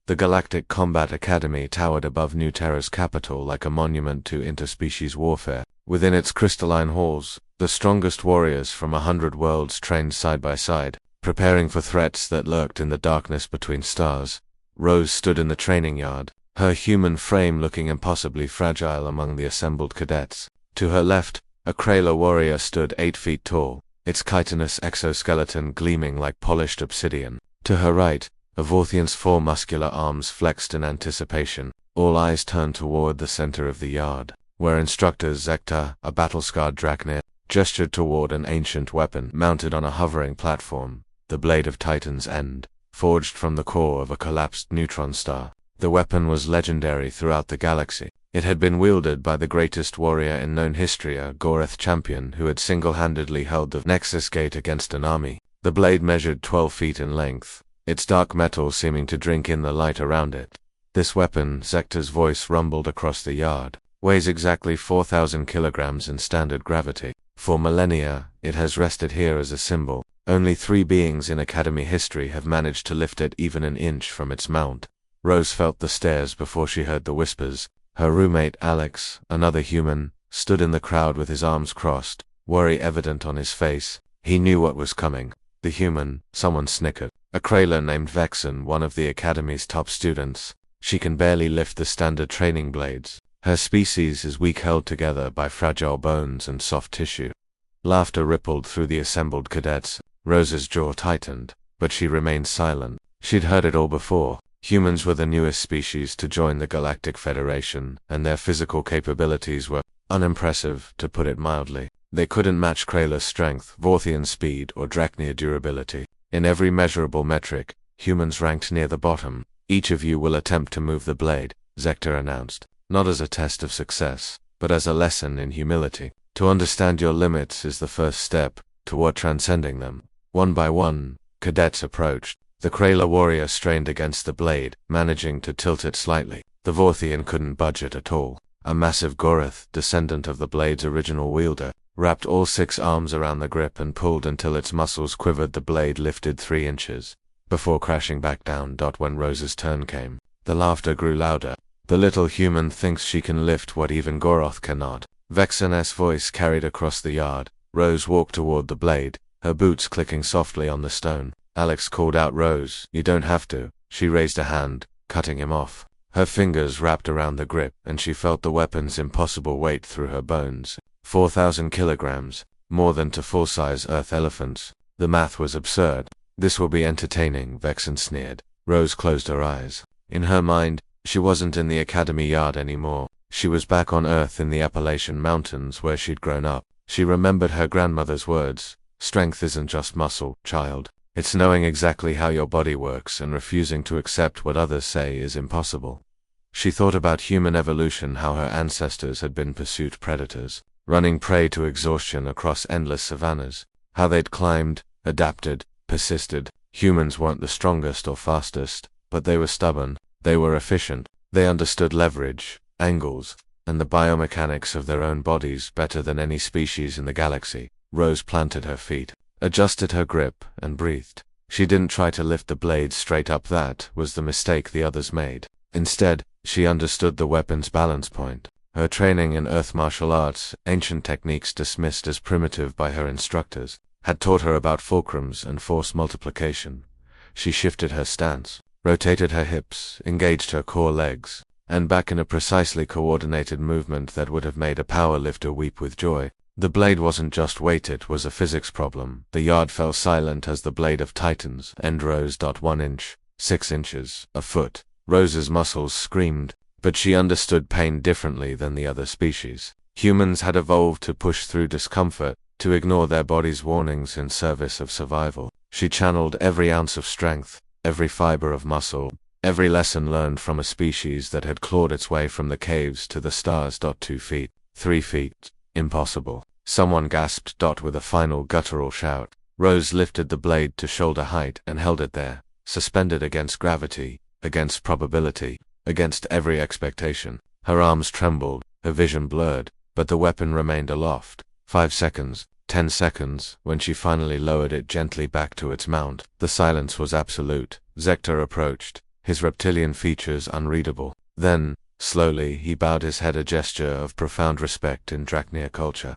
The Galactic Combat Academy towered above New Terra's capital like a monument to interspecies warfare. Within its crystalline halls, the strongest warriors from 100 worlds trained side by side, preparing for threats that lurked in the darkness between stars. Rose stood in the training yard, her human frame looking impossibly fragile among the assembled cadets. To her left, a Krayla warrior stood 8 feet tall, its chitinous exoskeleton gleaming like polished obsidian. To her right, a Vorthian's 4 muscular arms flexed in anticipation. All eyes turned toward the center of the yard, where instructor Zekta, a battle-scarred Dracnir, gestured toward an ancient weapon mounted on a hovering platform, the Blade of Titan's End, forged from the core of a collapsed neutron star. The weapon was legendary throughout the galaxy. It had been wielded by the greatest warrior in known history, a Goreth champion who had single-handedly held the Nexus Gate against an army. The blade measured 12 feet in length, its dark metal seeming to drink in the light around it. This weapon, Zekta's voice rumbled across the yard, weighs exactly 4,000 kilograms in standard gravity. For millennia, it has rested here as a symbol. Only 3 beings in Academy history have managed to lift it even an inch from its mount. Rose felt the stares before she heard the whispers. Her roommate Alex, another human, stood in the crowd with his arms crossed, worry evident on his face. He knew what was coming. The human, someone snickered. A Krayla named Vexen, one of the Academy's top students. She can barely lift the standard training blades. Her species is weak, held together by fragile bones and soft tissue. Laughter rippled through the assembled cadets. Rose's jaw tightened, but she remained silent. She'd heard it all before. Humans were the newest species to join the Galactic Federation, and their physical capabilities were unimpressive, to put it mildly. They couldn't match Krayla's strength, Vorthian speed, or Dracnir durability. In every measurable metric, humans ranked near the bottom. Each of you will attempt to move the blade, Zekta announced, not as a test of success, but as a lesson in humility. To understand your limits is the first step toward transcending them. One by one, cadets approached. The Krayla warrior strained against the blade, managing to tilt it slightly. The Vorthian couldn't budge it at all. A massive Goreth, descendant of the blade's original wielder, wrapped all 6 arms around the grip and pulled until its muscles quivered. The blade lifted 3 inches, before crashing back down. When Rose's turn came, the laughter grew louder. The little human thinks she can lift what even Goroth cannot. Vexen's voice carried across the yard. Rose walked toward the blade, her boots clicking softly on the stone. Alex called out, "Rose, you don't have to." She raised a hand, cutting him off. Her fingers wrapped around the grip, and she felt the weapon's impossible weight through her bones. 4,000 kilograms, more than 2 full-size Earth elephants. The math was absurd. "This will be entertaining," Vexen sneered. Rose closed her eyes. In her mind, she wasn't in the Academy yard anymore. She was back on Earth in the Appalachian Mountains where she'd grown up. She remembered her grandmother's words, "Strength isn't just muscle, child. It's knowing exactly how your body works and refusing to accept what others say is impossible." She thought about human evolution, how her ancestors had been pursuit predators, running prey to exhaustion across endless savannas, how they'd climbed, adapted, persisted. Humans weren't the strongest or fastest, but they were stubborn, they were efficient, they understood leverage, angles, and the biomechanics of their own bodies better than any species in the galaxy. Rose planted her feet, adjusted her grip, and breathed. She didn't try to lift the blade straight up. That was the mistake the others made. Instead, she understood the weapon's balance point. Her training in Earth martial arts, ancient techniques dismissed as primitive by her instructors, had taught her about fulcrums and force multiplication. She shifted her stance, rotated her hips, engaged her core legs, and back in a precisely coordinated movement that would have made a power lifter weep with joy. The blade wasn't just weight, it was a physics problem. The yard fell silent as the Blade of Titan's End rose. 1 inch, 6 inches, a foot. Rose's muscles screamed, but she understood pain differently than the other species. Humans had evolved to push through discomfort, to ignore their body's warnings in service of survival. She channeled every ounce of strength, every fiber of muscle, every lesson learned from a species that had clawed its way from the caves to the stars. 2 feet, 3 feet. Impossible. Someone gasped. With a final guttural shout, Rose lifted the blade to shoulder height and held it there, suspended against gravity, against probability, against every expectation. Her arms trembled, her vision blurred, but the weapon remained aloft. 5 seconds, 10 seconds, when she finally lowered it gently back to its mount. The silence was absolute. Zekta approached, his reptilian features unreadable. Then, slowly, he bowed his head, a gesture of profound respect in Dracnir culture.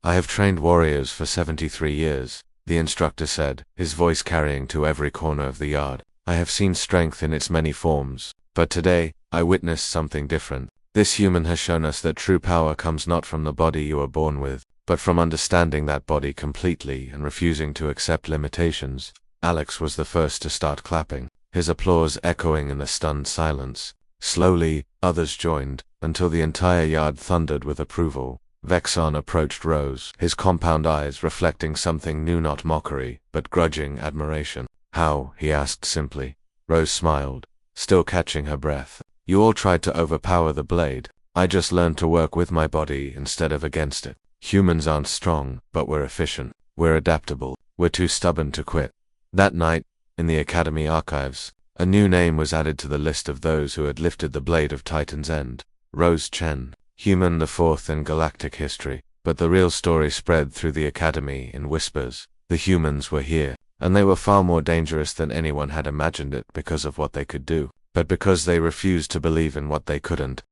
"I have trained warriors for 73 years, the instructor said, his voice carrying to every corner of the yard. "I have seen strength in its many forms, but today, I witnessed something different. This human has shown us that true power comes not from the body you are born with, but from understanding that body completely and refusing to accept limitations." Alex was the first to start clapping, his applause echoing in the stunned silence. Slowly, others joined, until the entire yard thundered with approval. Vexon approached Rose, his compound eyes reflecting something new, not mockery, but grudging admiration. "How?" he asked simply. Rose smiled, still catching her breath. "You all tried to overpower the blade. I just learned to work with my body instead of against it. Humans aren't strong, but we're efficient. We're adaptable. We're too stubborn to quit." That night, in the Academy archives, a new name was added to the list of those who had lifted the blade of Titan's End. Rose Chen, human the fourth in galactic history. But the real story spread through the Academy in whispers. The humans were here, and they were far more dangerous than anyone had imagined it because of what they could do. But because they refused to believe in what they couldn't,